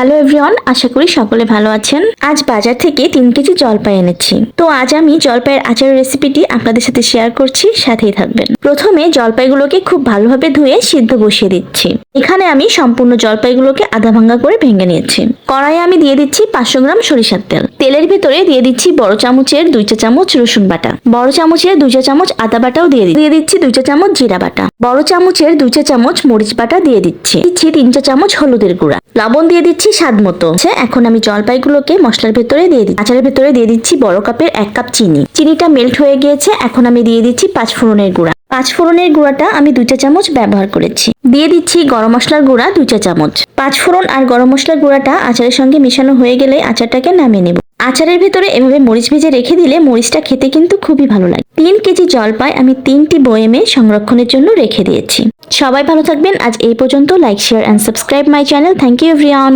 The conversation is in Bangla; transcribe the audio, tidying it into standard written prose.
হ্যালো এভরিওয়ান, আশা করি সকলে ভালো আছেন। আজ বাজার থেকে 3 কেজি জলপাই এনেছি। তো আজ আমি জলপাইয়ের আচারের রেসিপিটি আপনাদের সাথে শেয়ার করছি, সাথেই থাকবেন। প্রথমে জলপাইগুলোকে খুব ভালোভাবে ধুয়ে সিদ্ধ বসিয়ে দিচ্ছি। এখানে আমি সম্পূর্ণ জলপাইগুলোকে আধা ভাঙা করে ভেঙে নিয়েছি। কড়াইয়ে আমি দিয়ে দিচ্ছি 500 গ্রাম সরিষার তেল। তেলের ভিতরে দিয়ে দিচ্ছি বড় চামচের 2 চা চামচ রসুন বাটা, বড় চামচের 2 চা চামচ আদা বাটাও দিয়ে দিচ্ছি 2 চা চামচ জিরা বাটা, বড় চামচের 2 চা চামচ মরিচ বাটা দিয়ে দিচ্ছি 3 চা চামচ হলুদের গুঁড়া, লবণ দিয়ে দিচ্ছি স্বাদ মতো। এখন আমি জলপাইগুলোকে মশলার ভেতরে দিয়ে দিচ্ছি। আচারের ভেতরে দিয়ে দিচ্ছি বড় কাপের 1 কাপ চিনি। চিনিটা মেল্ট হয়ে গিয়েছে। এখন আমি দিয়ে দিচ্ছি 5 ফোড়নের গুঁড়া। 5 ফোড়নের গুঁড়াটা আমি 2 চা চামচ ব্যবহার করেছি। দিয়ে দিচ্ছি গরম মশলার গুঁড়া 2 চা চামচ। 5 ফোড়ন আর গরম মশলার গুঁড়াটা আচারের সঙ্গে মেশানো হয়ে গেলে আচারটাকে নামিয়ে নেব। আচারের ভেতরে এভাবে মরিচ ভেজে রেখে দিলে মরিচটা খেতে কিন্তু খুবই ভালো লাগে। 3 কেজি জলপাই আমি 3টি বয়েমে সংরক্ষণের জন্য রেখে দিয়েছি। সবাই ভালো থাকবেন। আজ এই পর্যন্ত। Like, share and subscribe my channel. Thank you everyone.